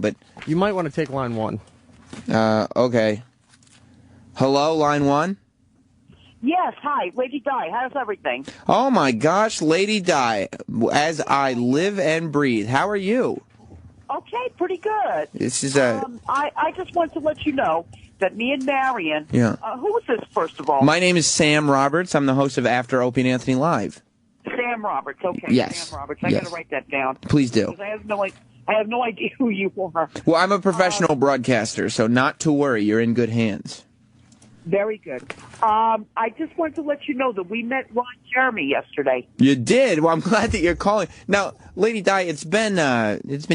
but You might want to take line 1. okay. Hello, line 1? Yes, hi, Lady Di. How's everything? Oh, my gosh, Lady Di, as I live and breathe. How are you? Okay, pretty good. This is I just want to let you know that me and Marion... Yeah. Who is this, first of all? My name is Sam Roberts. I'm the host of After Opie and Anthony Live. Sam Roberts, okay. Yes. Sam Roberts. I got to write that down. Please do. Because I have no idea who you are. Well, I'm a professional broadcaster, so not to worry. You're in good hands. Very good. I just wanted to let you know that we met Ron Jeremy yesterday. You did? Well, I'm glad that you're calling. Now, Lady Di, it's been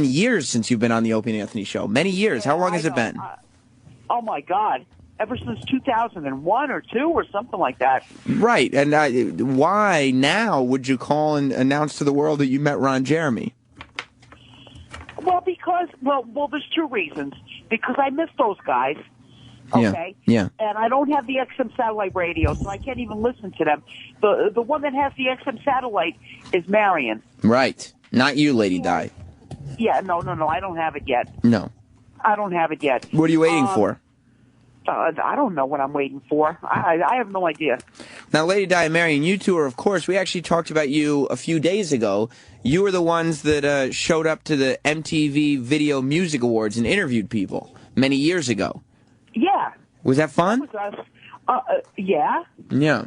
years since you've been on the Opie and Anthony show. Many years. Yeah, How long has it been? Oh, my God. Ever since 2001 or 2 or something like that. Right. And why now would you call and announce to the world that you met Ron Jeremy? Well, because, there's 2 reasons. Because I miss those guys. Okay. Yeah. And I don't have the XM satellite radio, so I can't even listen to them. The one that has the XM satellite is Marion. Right. Not you, Lady Di. Yeah, no, I don't have it yet. No. I don't have it yet. What are you waiting for? I don't know what I'm waiting for. I have no idea. Now, Lady Di and Marion, you two are, of course, we actually talked about you a few days ago. You were the ones that showed up to the MTV Video Music Awards and interviewed people many years ago. Yeah. Was that fun? That was us. Yeah. Yeah.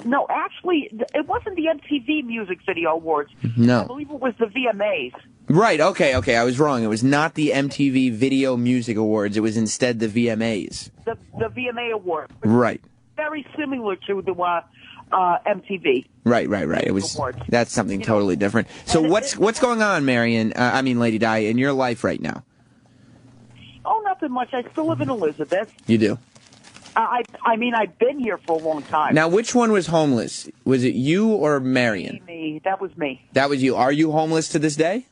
No, actually, it wasn't the MTV Music Video Awards. No. I believe it was the VMAs. Right, okay, I was wrong. It was not the MTV Video Music Awards. It was instead the VMAs. The VMA Award. Right. Very similar to the MTV. Right. It was. Awards. That's something totally different. So what's going on, Marion? Lady Di, in your life right now? Oh, nothing much. I still live in Elizabeth. You do? I've been here for a long time. Now, which one was homeless? Was it you or Marion? Me. That was me. That was you. Are you homeless to this day?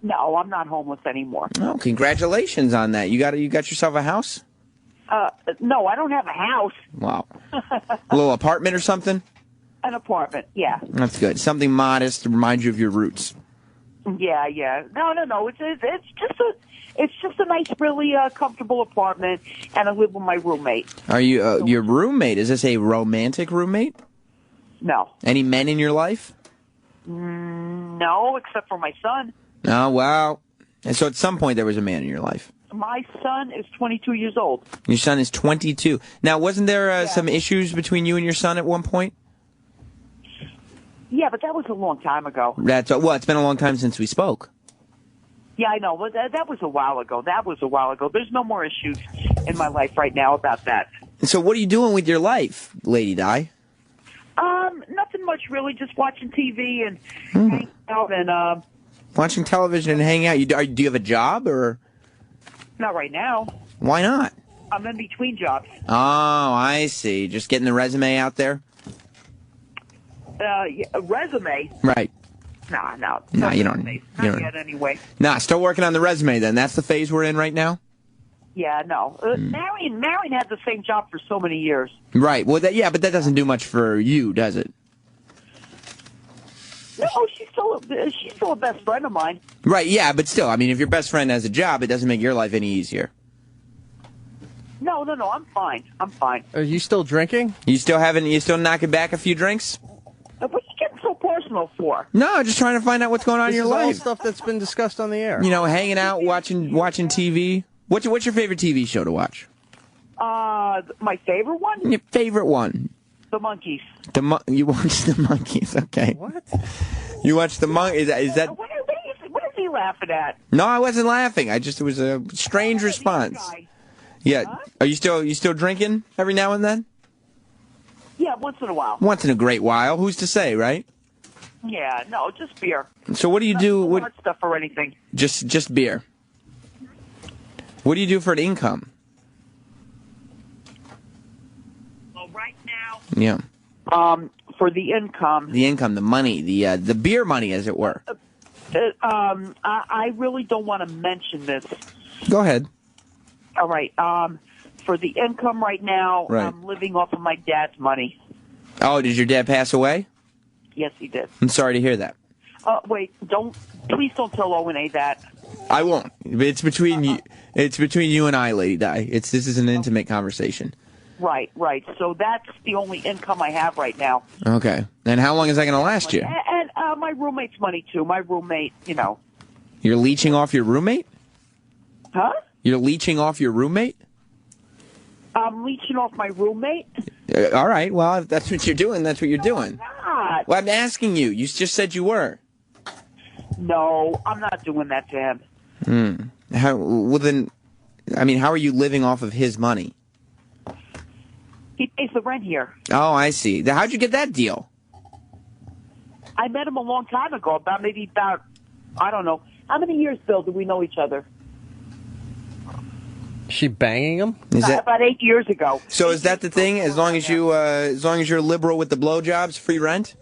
No, I'm not homeless anymore. Oh, congratulations on that. You got yourself a house? No, I don't have a house. Wow. A little apartment or something? An apartment, yeah. That's good. Something modest to remind you of your roots. Yeah. No. It's just a nice, really comfortable apartment, and I live with my roommate. Are you your roommate? Is this a romantic roommate? No. Any men in your life? No, except for my son. Oh, wow. And so at some point there was a man in your life. My son is 22 years old. Your son is 22. Now, wasn't there some issues between you and your son at one point? Yeah, but that was a long time ago. It's been a long time since we spoke. Yeah, I know, but that was a while ago. There's no more issues in my life right now about that. So what are you doing with your life, Lady Di? Nothing much really, just watching TV and hanging out and watching television and hanging out. Do you have a job or? Not right now. Why not? I'm in between jobs. Oh, I see. Just getting the resume out there? A resume? Right. No, you don't. Not yet, anyway. Nah, still working on the resume then. That's the phase we're in right now? Yeah, no. Marion had the same job for so many years. Right. Well, but that doesn't do much for you, does it? No, she's still a best friend of mine. Right, yeah, but still, if your best friend has a job, it doesn't make your life any easier. No, I'm fine. Are you still drinking? You still knocking back a few drinks? What are you getting so personal for? No, just trying to find out what's going on in your life. This is all stuff that's been discussed on the air. Hanging out, watching TV. What's your favorite TV show to watch? My favorite one? Your favorite one? The Monkees. You watch the Monkees, okay. What? You watch the Monkees, is that... What is he laughing at? No, I wasn't laughing. It was a strange response. Yeah. Huh? Are you still drinking every now and then? Yeah, once in a while. Once in a great while. Who's to say, right? Yeah, no, just beer. So what do you do? Not stuff or anything. Just beer. What do you do for an income? Well, right now. Yeah. For the income. The income, the money, the beer money, as it were. I really don't want to mention this. Go ahead. All right. For the income right now, right. I'm living off of my dad's money. Oh, did your dad pass away? Yes, he did. I'm sorry to hear that. Wait, please don't tell O&A that. I won't. It's between you. It's between you and I, Lady Di. This is an intimate conversation. Right. So that's the only income I have right now. Okay. And how long is that going to last you? And my roommate's money too. My roommate, You're leeching off your roommate? Huh? You're leeching off your roommate? I'm leeching off my roommate. All right. Well, if that's what you're doing, that's what you're doing. Not. Well, I'm asking you. You just said you were. No, I'm not doing that to him. Well, then, how are you living off of his money? He pays the rent here. Oh, I see. How'd you get that deal? I met him a long time ago, about, I don't know. How many years, Bill, do we know each other? She banging him? About 8 years ago. So is that the thing? As long as you're liberal with the blowjobs, free rent?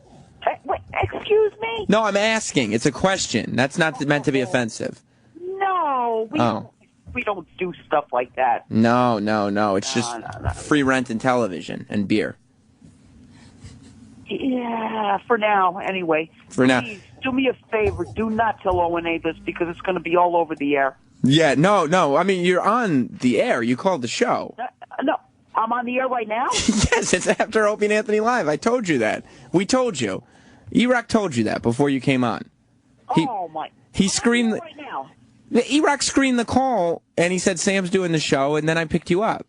Wait, excuse me? No, I'm asking. It's a question. That's not meant to be offensive. No, we don't do stuff like that. No. It's just free rent and television and beer. Yeah, for now, anyway. Please, do me a favor. Do not tell O&A this because it's going to be all over the air. Yeah, no. You're on the air. You called the show. No, I'm on the air right now? Yes, it's After Opie and Anthony Live. I told you that. We told you. E-Rock told you that before you came on. He screened right now. E-Rock screened the call, and he said Sam's doing the show, and then I picked you up.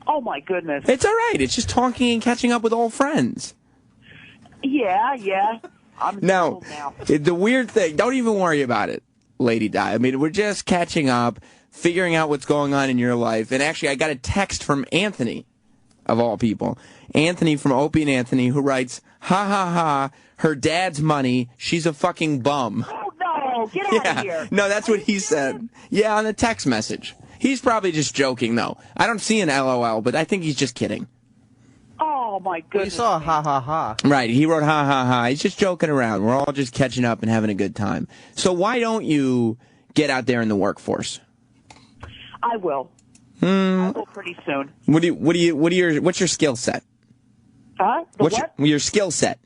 Oh, my goodness. It's all right. It's just talking and catching up with old friends. Yeah. I'm now, now. The weird thing, don't even worry about it, Lady Di. We're just catching up, figuring out what's going on in your life. And actually, I got a text from Anthony, of all people. Anthony from Opie and Anthony, who writes, ha, ha, ha, her dad's money, she's a fucking bum. Oh, no, get out of here. No, that's what he said. Yeah, on the text message. He's probably just joking, though. I don't see an LOL, but I think he's just kidding. Oh, my goodness. Well, you saw a ha ha ha. Right, he wrote ha ha ha. He's just joking around. We're all just catching up and having a good time. So why don't you get out there in the workforce? I will. I will pretty soon. What's your skill set? Huh? What's your skill set?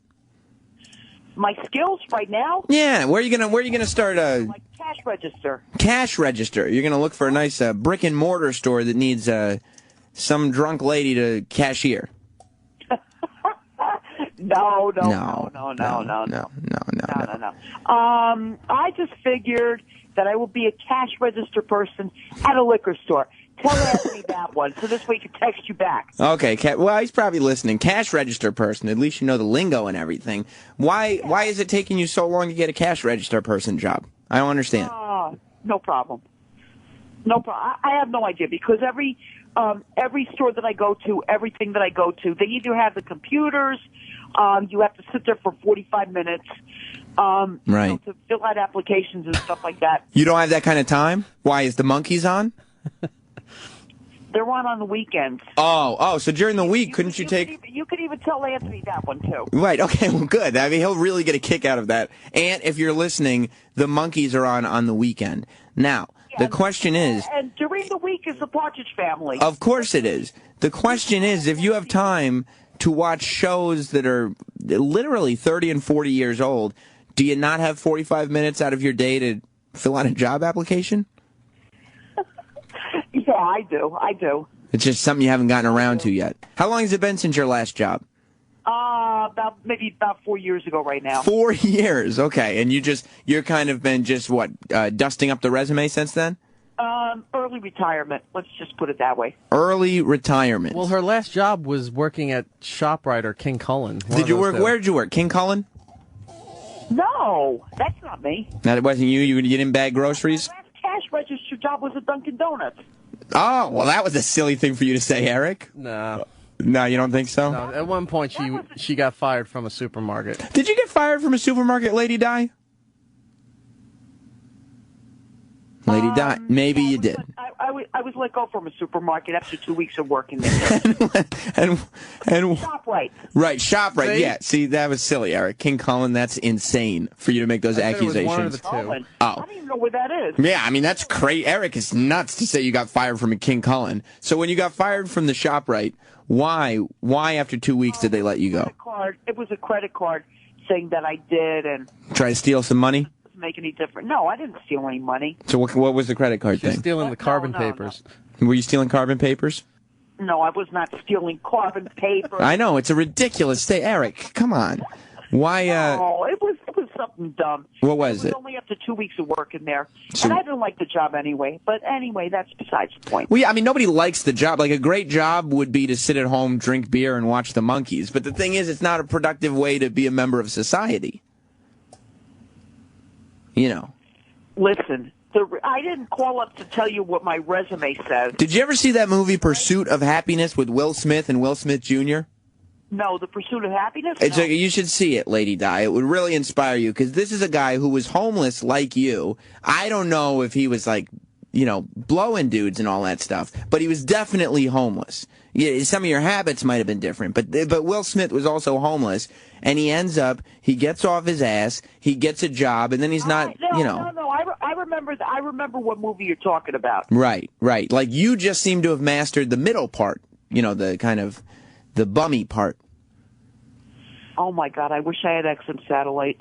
My skills right now? Yeah, where are you gonna start Like cash register. Cash register. You're gonna look for a nice brick and mortar store that needs some drunk lady to cashier. No. I just figured that I will be a cash register person at a liquor store. Tell Anthony that one, so this way he can text you back. Okay, well, he's probably listening. Cash register person. At least you know the lingo and everything. Why is it taking you so long to get a cash register person job? I don't understand. No problem. No problem. I have no idea because every store that I go to, everything that I go to, they either have the computers. You have to sit there for 45 minutes. Right. To fill out applications and stuff like that. You don't have that kind of time? Why, is the Monkeys on? They're on the weekends. Oh, so during the week, couldn't you take... You could even tell Anthony that one, too. Right, okay, well, good. He'll really get a kick out of that. And if you're listening, the Monkeys are on the weekend. Now, the question is... And during the week is the Partridge Family. Of course it is. The question is, if you have time to watch shows that are literally 30 and 40 years old, do you not have 45 minutes out of your day to fill out a job application? Yeah, I do. It's just something you haven't gotten around to yet. How long has it been since your last job? About 4 years ago right now. 4 years, okay. And you're kind of been just, dusting up the resume since then? Early retirement. Let's just put it that way. Early retirement. Well, her last job was working at ShopRite or King Cullen. Where did you work? King Cullen? No, that's not me. That wasn't you? You didn't bag groceries? My last cash register job was at Dunkin' Donuts. Oh, well, that was a silly thing for you to say, Eric. No. No, you don't think so? No, at one point, she got fired from a supermarket. Did you get fired from a supermarket, Lady Di? Lady Di, maybe you did. I was let go from a supermarket after 2 weeks of working there. and ShopRite. Right, ShopRite. See? Yeah, see, that was silly, Eric. King Cullen, that's insane for you to make those accusations. It was one of the two. Oh. I don't even know where that is. Yeah, that's crazy. Eric is nuts to say you got fired from a King Cullen. So when you got fired from the ShopRite, why after 2 weeks did they let you go? It was a credit card saying that I did and try to steal some money? doesn't make any difference. No, I didn't steal any money. So what was the credit card She's thing? stealing the carbon No. papers. Were you stealing carbon papers? No, I was not stealing carbon paper. I know, it's a ridiculous thing. Eric, come on. Why, No, it was something dumb. What was it? It was only up to 2 weeks of work in there. So- And I didn't like the job anyway. But anyway, that's besides the point. Well, yeah, I mean, nobody likes the job. Like, a great job would be to sit at home, drink beer, and watch the monkeys. But the thing is, it's not a productive way to be a member of society. You know. Listen, I didn't call up to tell you what my resume says. Did you ever see that movie, Pursuit of Happiness, with Will Smith and Will Smith Jr.? No, The Pursuit of Happiness? It's No. you should see it, Lady Di. It would really inspire you, because this is a guy who was homeless like you. I don't know if he was, like, blowing dudes and all that stuff, but he was definitely homeless. Yeah, some of your habits might have been different, but Will Smith was also homeless, and he ends up, he gets off his ass, he gets a job, and then he's not, No. I remember. I remember what movie you're talking about. Right. Like, you just seem to have mastered the middle part, the kind of, the bummy part. Oh my God! I wish I had XM satellite.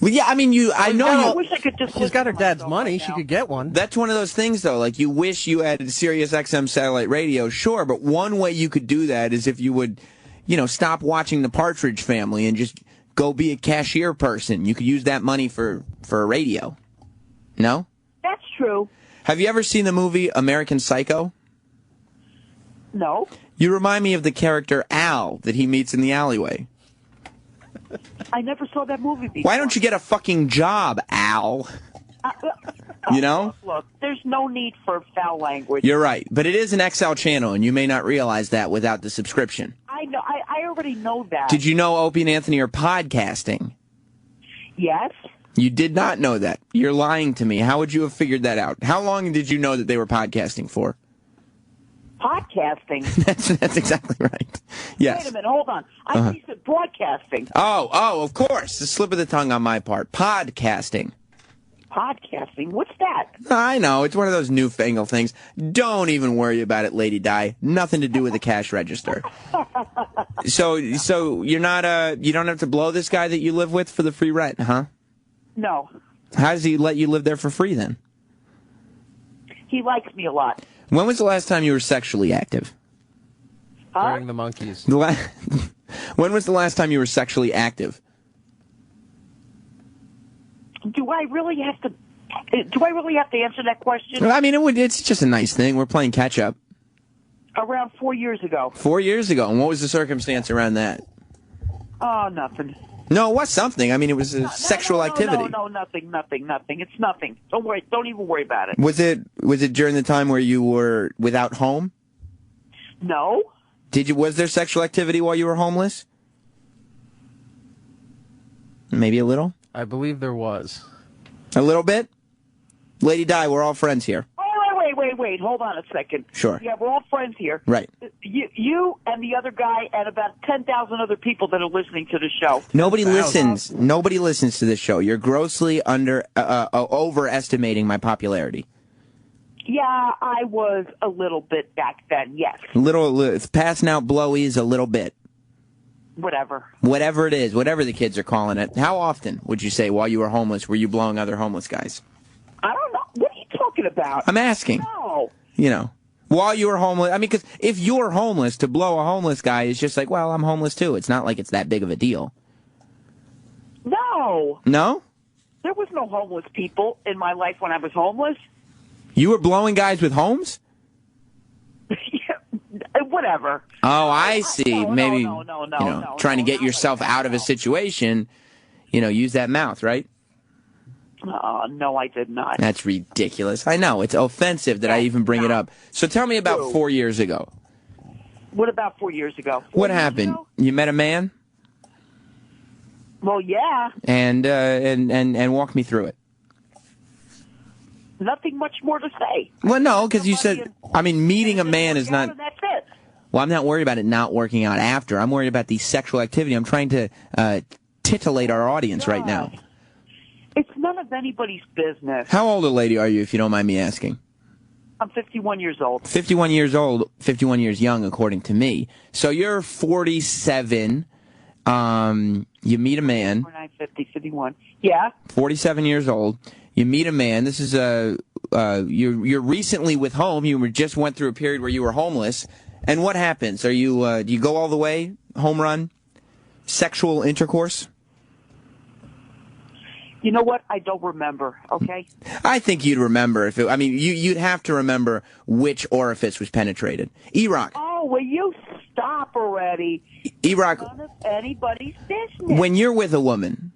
Well, yeah, I mean, I know I you. wish I could just. She's listen got her to dad's myself money. right She now. could get one. That's one of those things, though. Like, you wish you had Sirius XM satellite radio, sure, but one way you could do that is if you would, stop watching the Partridge Family and just go be a cashier person. You could use that money for a radio. No? That's true. Have you ever seen the movie American Psycho? No. You remind me of the character Al that he meets in the alleyway. I never saw that movie before. Why don't you get a fucking job, Al? Look, there's no need for foul language. You're right, but it is an XL channel, and you may not realize that without the subscription. I know. I already know that. Did you know Opie and Anthony are podcasting? Yes. You did not know that. You're lying to me. How would you have figured that out? How long did you know that they were podcasting for? Podcasting. That's exactly right. Yes. Wait a minute. Hold on. I think you said broadcasting. Oh, of course. The slip of the tongue on my part. Podcasting. Podcasting. What's that? I know. It's one of those newfangled things. Don't even worry about it, Lady Di. Nothing to do with the cash register. So you're not, you don't have to blow this guy that you live with for the free rent, huh? No. How does he let you live there for free then? He likes me a lot. When was the last time you were sexually active? Wearing the monkeys. When was the last time you were sexually active? Do I really have to answer that question? I mean, it's just a nice thing. We're playing catch up. Around 4 years ago. 4 years ago. And what was the circumstance around that? Oh, nothing. No, it was something. I mean, it was a sexual activity. No, nothing. It's nothing. Don't worry. Don't even worry about it. Was it during the time where you were without home? No. Was there sexual activity while you were homeless? Maybe a little? I believe there was. A little bit? Lady Di, we're all friends here. Wait. Hold on a second. Sure. Yeah, we're all friends here. Right. You and the other guy and about 10,000 other people that are listening to the show. Nobody listens. Nobody listens to this show. You're grossly overestimating my popularity. Yeah, I was a little bit back then, yes. It's passing out blowies a little bit. Whatever. Whatever it is, whatever the kids are calling it. How often, would you say, while you were homeless, were you blowing other homeless guys? I don't know. What are you talking about? I'm asking. No. While you were homeless. I mean, because if you're homeless, to blow a homeless guy is just like, well, I'm homeless too. It's not like it's that big of a deal. No. No? There was no homeless people in my life when I was homeless. You were blowing guys with homes? Whatever. Oh, I see. Maybe, No, trying to get yourself out of a situation, use that mouth, right? No, I did not. That's ridiculous. I know. It's offensive that I even bring it up. So tell me about 4 years ago. What about 4 years ago? What happened? You met a man? Well, yeah. And walk me through it. Nothing much more to say. Well, no, because you said, meeting a man is not... That's it. Well, I'm not worried about it not working out after. I'm worried about the sexual activity. I'm trying to titillate our audience right now. It's none of anybody's business. How old a lady are you, if you don't mind me asking? I'm 51 years old. 51 years old, 51 years young, according to me. So you're 47. You meet a man. 49, 50, 51. Yeah. 47 years old. You meet a man. This is you're recently with home. You just went through a period where you were homeless. And what happens? Are you do you go all the way? Home run? Sexual intercourse? You know what? I don't remember, okay? I think you'd remember if it, I mean, you'd have to remember which orifice was penetrated. E-Rock. Oh, will you stop already? E-Rock. None of anybody's business. When you're with a woman,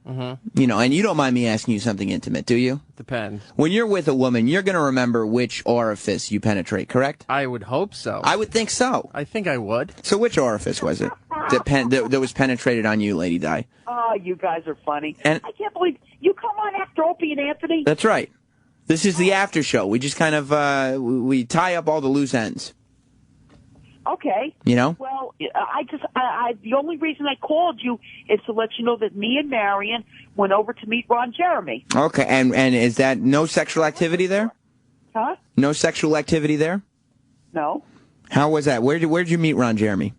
you know, and you don't mind me asking you something intimate, do you? Depends. When you're with a woman, you're going to remember which orifice you penetrate, correct? I would hope so. I would think so. I think I would. So which orifice was it that was penetrated on you, Lady Di? Oh, you guys are funny. And I can't believe you come on after Opie and Anthony. that's right. This is the after show. We just kind of we tie up all the loose ends. Okay. You know? Well, I the only reason I called you is to let you know that me and Marion went over to meet Ron Jeremy. Okay, and is that no sexual activity there? Huh? No sexual activity there? No. How was that? Where'd you meet Ron Jeremy?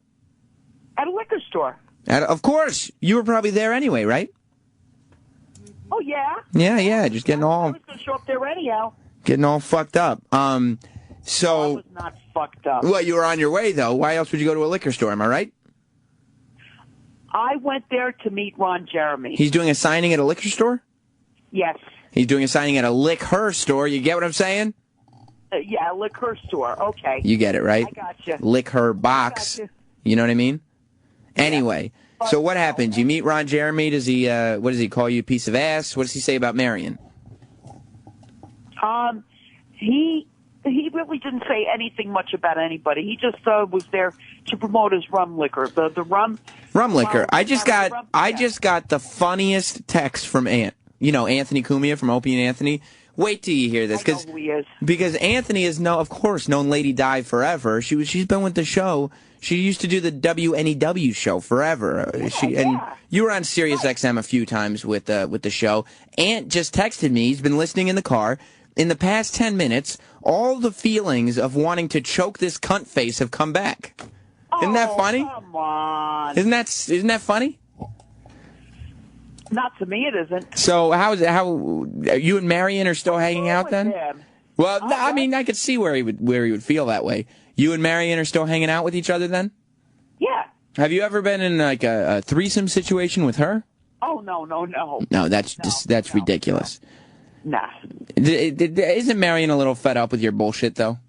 At a liquor store. Of course, you were probably there anyway, right? Oh, yeah? Yeah, just getting I all was going to show up there anyhow. fucked up. I So, was not fucked up. well, you were on your way though. Why else would you go to a liquor store? Am I right? I went there to meet Ron Jeremy. He's doing a signing at a liquor store. Yes. He's doing a signing at a liquor store. You get what I'm saying? Yeah, a liquor store. Okay. You get it, right? I gotcha. Liquor box. Gotcha. You know what I mean? Anyway, so what happens? You meet Ron Jeremy. Does he? What does he call you? A piece of ass? What does he say about Marion? He really didn't say anything much about anybody. He just was there to promote his rum liquor, the rum. Rum liquor. I just got Yeah. the funniest text from Anthony Cumia from Opie and Anthony. Wait till you hear this, I know who he is. because Anthony is of course, known Lady Di forever. She's been with the show. She used to do the WNEW show forever. And you were on Sirius XM a few times with the show. Ant just texted me. He's been listening in the car. In the past 10 minutes, all the feelings of wanting to choke this cunt face have come back. Isn't that funny? Come on. Isn't that funny? Not to me, it isn't. So how you and Marion are still hanging out then? Him. Well, no, I mean, I could see where he would feel that way. You and Marion are still hanging out with each other then? Yeah. Have you ever been in like a threesome situation with her? Oh, no. No, that's ridiculous. Nah. Isn't Marion a little fed up with your bullshit though?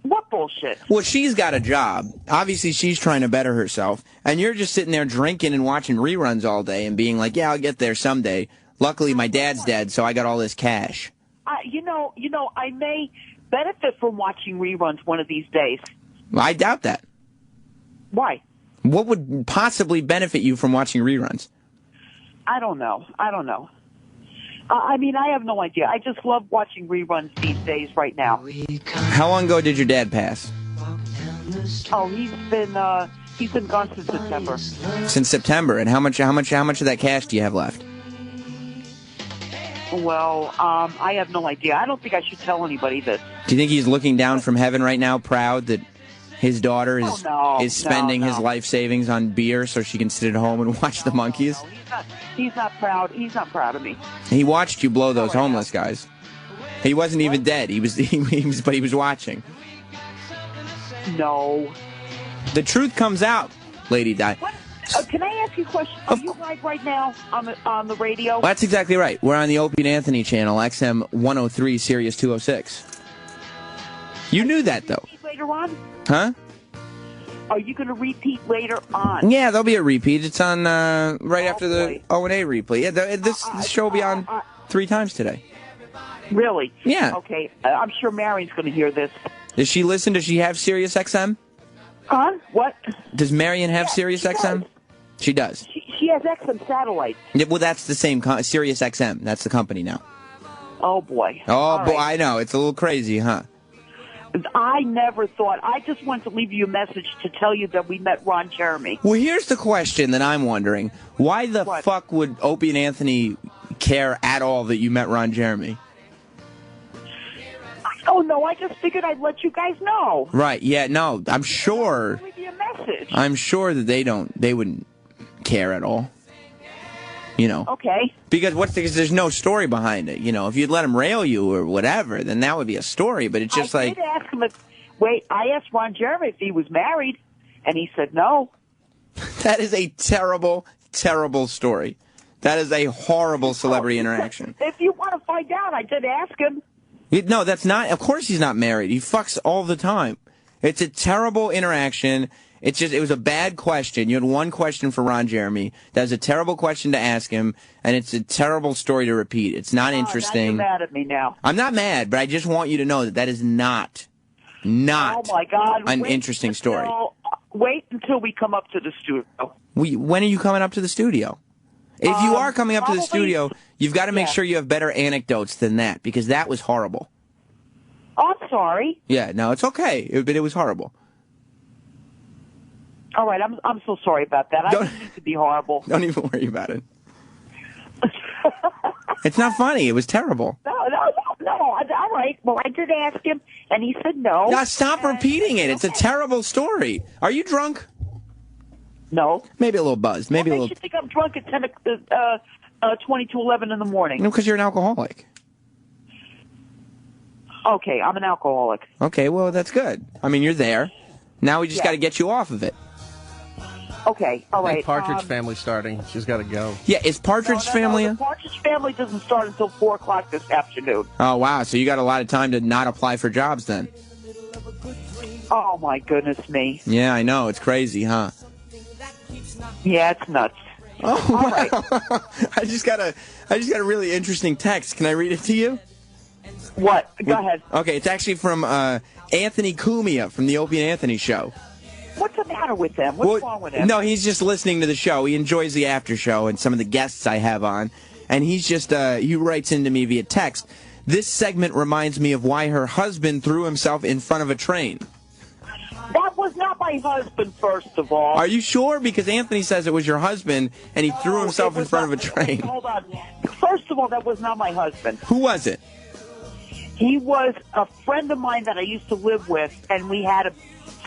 What bullshit? Well, she's got a job. Obviously, she's trying to better herself, and you're just sitting there drinking and watching reruns all day and being like, "Yeah, I'll get there someday." Luckily, my dad's dead, so I got all this cash. You know, I may benefit from watching reruns one of these days. I doubt that. Why? What would possibly benefit you from watching reruns? I don't know. I mean, I have no idea. I just love watching reruns these days right now. How long ago did your dad pass? Oh, he's been gone since September. Since September. And how much of that cash do you have left? Well, I have no idea. I don't think I should tell anybody this. Do you think he's looking down from heaven right now, proud that his daughter is spending his life savings on beer so she can sit at home and watch the monkeys? No, he's not proud. He's not proud of me. He watched you blow those homeless guys. He wasn't even dead. He was watching. No. The truth comes out, Lady Di. What? Can I ask you a question? Are you live right now on the radio? Well, that's exactly right. We're on the Opie and Anthony channel, XM 103, Sirius 206. You knew that, though. Later on? Huh? Are you going to repeat later on? Yeah, there'll be a repeat. It's on right after the O&A replay. Yeah, this show will be on 3 times today. Really? Yeah. Okay. I'm sure Marion's going to hear this. Does she listen? Does she have Sirius XM? Huh? What? Does Marion have Sirius XM? She does. She has XM satellite. Yeah, well, that's the same Sirius XM. That's the company now. Oh, boy. Oh, All boy, right. I know. It's a little crazy, huh? I never thought. I just wanted to leave you a message to tell you that we met Ron Jeremy. Well, here's the question that I'm wondering. Why the fuck would Opie and Anthony care at all that you met Ron Jeremy? Oh, no, I just figured I'd let you guys know. Right, yeah, no, I'm sure. Leave you a message. I'm sure that they wouldn't care at all. You know. Okay. Because there's no story behind it. You know, if you'd let him rail you or whatever, then that would be a story. But it's just I did ask him I asked Ron Jeremy if he was married, and he said no. That is a terrible, terrible story. That is a horrible celebrity interaction. If you want to find out, I did ask him. No, that's not. Of course he's not married. He fucks all the time. It's a terrible interaction. It was a bad question. You had one question for Ron Jeremy. That was a terrible question to ask him, and it's a terrible story to repeat. It's not interesting. Now you're mad at me now. I'm not mad, but I just want you to know that is not oh my God. an interesting story. Wait until we come up to the studio. When are you coming up to the studio? If you are coming up to the studio, you've got to make sure you have better anecdotes than that, because that was horrible. Oh, I'm sorry. Yeah, no, it's okay, but it was horrible. All right, I'm so sorry about that. I didn't mean to be horrible. Don't even worry about it. It's not funny. It was terrible. No. All right. Well, I did ask him, and he said no. Now, stop repeating it. It's a terrible story. Are you drunk? No. Maybe a little buzzed. Maybe a little. You think I'm drunk at 20 to 11 in the morning? No, because you're an alcoholic. Okay, I'm an alcoholic. Okay, well, that's good. I mean, you're there. Now we just got to get you off of it. Okay, all right. Partridge Family starting. She's got to go. Yeah, is Partridge Family? The Partridge Family doesn't start until 4 o'clock this afternoon. Oh, wow. So you got a lot of time to not apply for jobs then. Oh, my goodness me. Yeah, I know. It's crazy, huh? Yeah, it's nuts. Oh, all wow. right. I just got a really interesting text. Can I read it to you? What? Go ahead. Okay, it's actually from Anthony Cumia from the Opie and Anthony Show. What's the matter with him? What's wrong with him? No, he's just listening to the show. He enjoys the after show and some of the guests I have on. And he's just, he writes into me via text, "This segment reminds me of why her husband threw himself in front of a train." That was not my husband, first of all. Are you sure? Because Anthony says it was your husband, and he threw himself in front of a train. Hold on. First of all, that was not my husband. Who was it? He was a friend of mine that I used to live with, and we had a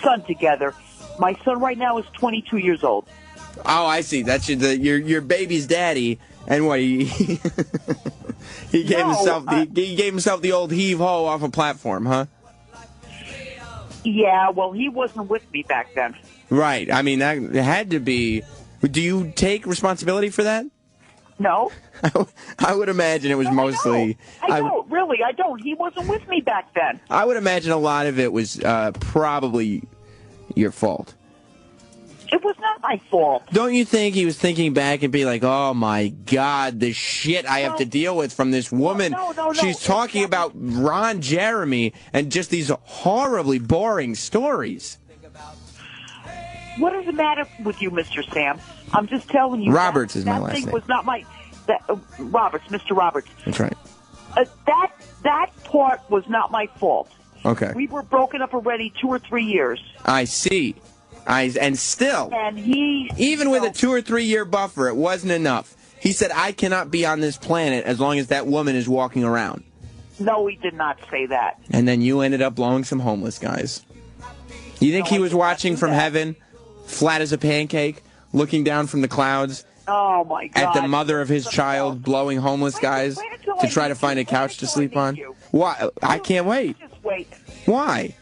son together. My son right now is 22 years old. Oh, I see. That's your baby's daddy, and what he he gave himself the old heave ho off a platform, huh? Yeah, well, he wasn't with me back then. Right. I mean, that had to be. Do you take responsibility for that? No. I would imagine it was mostly. I don't, really. I don't. He wasn't with me back then. I would imagine a lot of it was probably your fault. It was not my fault. Don't you think he was thinking back and be like, "Oh my God, the shit I have to deal with from this woman. No. She's talking about Ron Jeremy and just these horribly boring stories." What is the matter with you, Mr. Sam? I'm just telling you. Roberts is my last name. That thing was not my. Roberts, Mr. Roberts. That's right. That part was not my fault. Okay. We were broken up already 2 or 3 years. I see. And still, even with a 2 or 3 year buffer, it wasn't enough. He said, "I cannot be on this planet as long as that woman is walking around." No, he did not say that. And then you ended up blowing some homeless guys. You think he was watching from heaven, flat as a pancake, looking down from the clouds? Oh, my God. At the mother of his child blowing homeless guys to try to find a couch to sleep on? Why? I can't wait. Just wait. Why?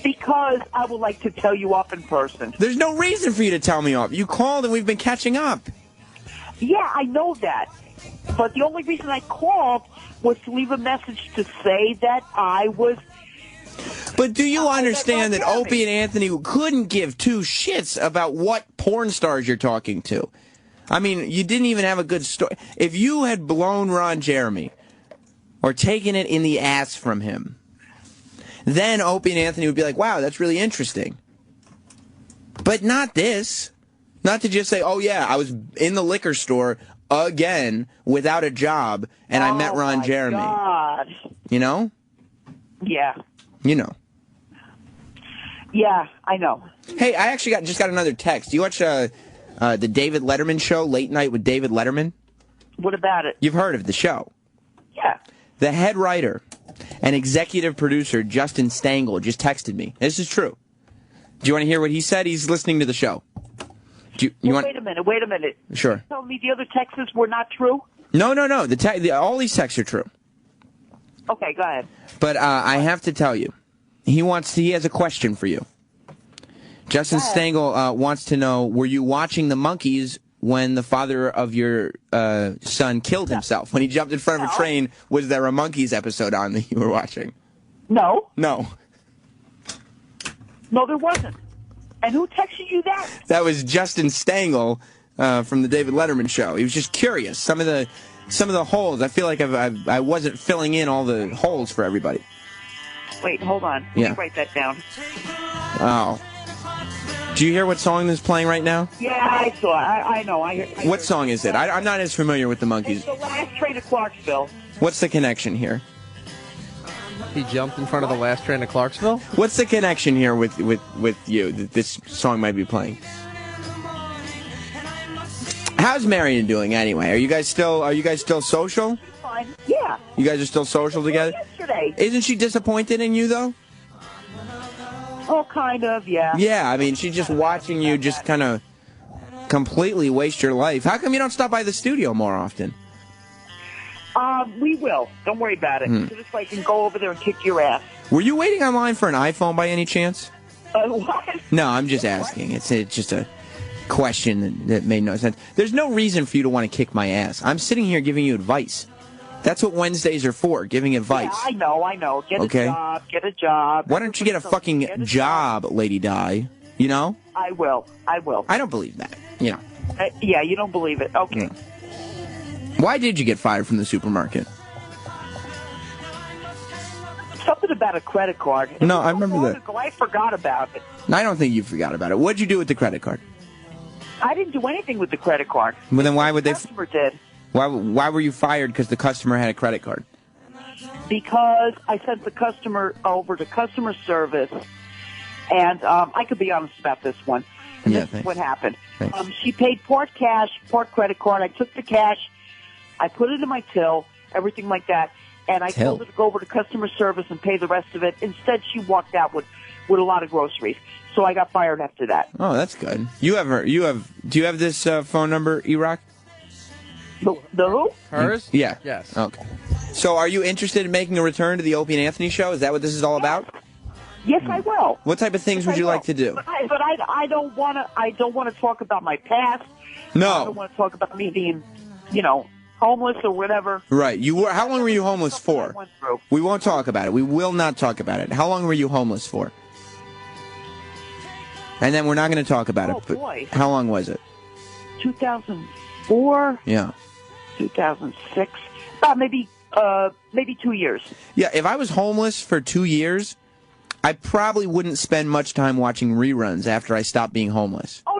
Because I would like to tell you off in person. There's no reason for you to tell me off. You called and we've been catching up. Yeah, I know that. But the only reason I called was to leave a message to say that I was... But do you understand that Opie and Anthony couldn't give two shits about what porn stars you're talking to? I mean, you didn't even have a good story. If you had blown Ron Jeremy or taken it in the ass from him, then Opie and Anthony would be like, "Wow, that's really interesting." But not this. Not to just say, "Oh, yeah, I was in the liquor store again without a job, and I met Ron Jeremy." God. You know? Yeah. You know. Yeah, I know. Hey, I actually just got another text. Do you watch the David Letterman show, Late Night with David Letterman? What about it? You've heard of the show. Yeah. The head writer and executive producer, Justin Stangl, just texted me. This is true. Do you want to hear what he said? He's listening to the show. You want? Wait a minute. Sure. You tell me the other texts were not true? No. All these texts are true. Okay, go ahead. But I have to tell you, he has a question for you. Justin Stengel wants to know, were you watching the monkeys when the father of your son killed himself? When he jumped in front of a train, was there a monkeys episode on that you were watching? No. No. No, there wasn't. And who texted you that? That was Justin Stengel from the David Letterman show. He was just curious. Some of the holes. I feel like I wasn't filling in all the holes for everybody. Wait, hold on. Let me write that down. Oh. Do you hear what song is playing right now? Yeah, I saw it. I know. What song is it? I'm not as familiar with the monkeys. It's the last train to Clarksville. What's the connection here? He jumped in front of the last train to Clarksville? What's the connection here with you that this song might be playing? How's Marion doing anyway? Are you guys still social? Fine. Yeah. You guys are still social together? Yesterday. Isn't she disappointed in you though? Oh, kind of, yeah. Yeah, I mean, she's just watching you just kind of completely waste your life. How come you don't stop by the studio more often? We will. Don't worry about it. Just so I can go over there and kick your ass. Were you waiting online for an iPhone by any chance? What? No, I'm just asking. It's just a question that made no sense. There's no reason for you to want to kick my ass. I'm sitting here giving you advice. That's what Wednesdays are for, giving advice. Yeah, I know. Get a job. Why don't you get a fucking job, Lady Di? You know? I will. I don't believe that. You know. Yeah, you don't believe it. Okay. Yeah. Why did you get fired from the supermarket? Something about a credit card. No, I remember that. Ago, I forgot about it. I don't think you forgot about it. What did you do with the credit card? I didn't do anything with the credit card. Well, then why would they? The customer did. Why were you fired because the customer had a credit card? Because I sent the customer over to customer service, and I could be honest about this one. And this is what happened. She paid part cash, part credit card. I took the cash, I put it in my till, everything like that, and I told her to go over to customer service and pay the rest of it. Instead, she walked out with a lot of groceries. So I got fired after that. Oh, that's good. Do you have this phone number, E-Rock? The who? Hers? Yeah. Yes. Okay. So are you interested in making a return to the Opie and Anthony show? Is that what this is all about? Yes, I will. What type of things would you like to do? But I don't want to. I don't want to talk about my past. No. I don't want to talk about me being, homeless or whatever. Right. How long were you homeless for? We won't talk about it. We will not talk about it. How long were you homeless for? And then we're not going to talk about it. But Boy. How long was it? 2004. Yeah. 2006. About maybe 2 years. Yeah. If I was homeless for 2 years, I probably wouldn't spend much time watching reruns after I stopped being homeless. Oh,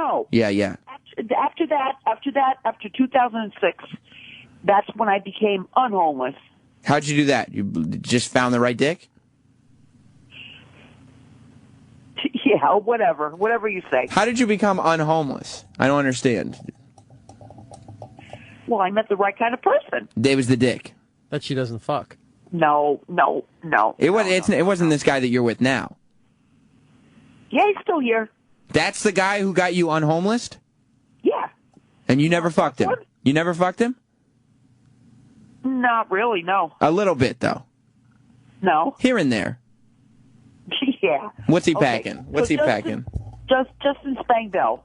no. Yeah. After 2006, that's when I became unhomeless. How'd you do that? You just found the right dick? Yeah, whatever you say. How did you become unhomeless? I don't understand. Well, I met the right kind of person. Dave was the dick. That she doesn't fuck. No. It wasn't this guy that you're with now. Yeah, he's still here. That's the guy who got you unhomeless? Yeah. And you never fucked him? You never fucked him? Not really, no. A little bit, though. No. Here and there. Yeah. What's he packing? What's he packing? Justin Spangdell.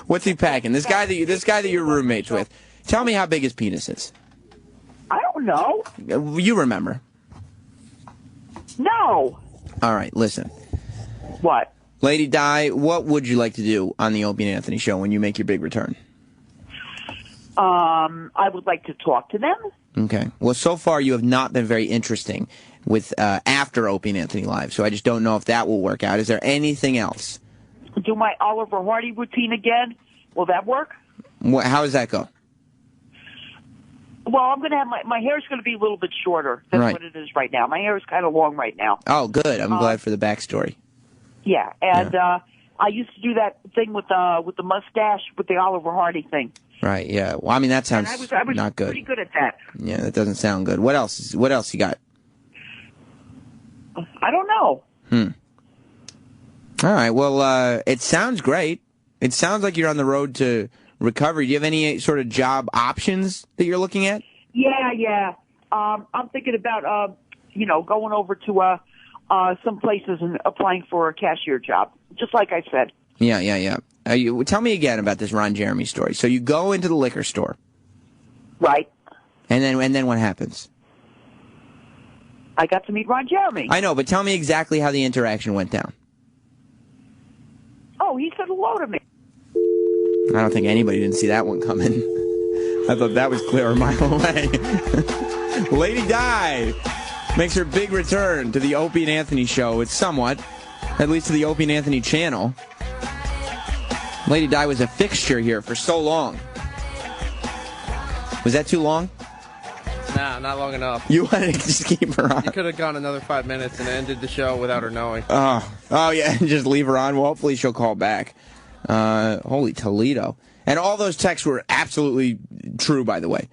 What's he packing? This guy that you're roommates with. Tell me how big his penis is. I don't know. You remember. No. All right, listen. What? Lady Di, what would you like to do on the Opie and Anthony show when you make your big return? I would like to talk to them. Okay. Well, so far you have not been very interesting with after Opie and Anthony Live, so I just don't know if that will work out. Is there anything else? Do my Oliver Hardy routine again. Will that work? How does that go? Well, I'm going to have my hair's going to be a little bit shorter than what it is right now. My hair is kind of long right now. Oh, good. I'm glad for the backstory. Yeah, and I used to do that thing with the mustache, with the Oliver Hardy thing. Right. Yeah. Well, I mean that sounds I was not good. Pretty good at that. Yeah, that doesn't sound good. What else? What else you got? I don't know. All right. Well, it sounds great. It sounds like you're on the road to recovery. Do you have any sort of job options that you're looking at? Yeah. I'm thinking about, going over to some places and applying for a cashier job, just like I said. Yeah. Tell me again about this Ron Jeremy story. So you go into the liquor store. Right. And then what happens? I got to meet Ron Jeremy. I know, but tell me exactly how the interaction went down. Oh, he said hello to me. I don't think anybody didn't see that one coming. I thought that was clear a mile away. Lady Di makes her big return to the Opie and Anthony show. It's somewhat, at least to the Opie and Anthony channel. Lady Di was a fixture here for so long. Was that too long? Nah, not long enough. You wanted to just keep her on? You could have gone another 5 minutes and ended the show without her knowing. Oh yeah, just leave her on. Well, hopefully she'll call back. Holy Toledo. And all those texts were absolutely true, by the way.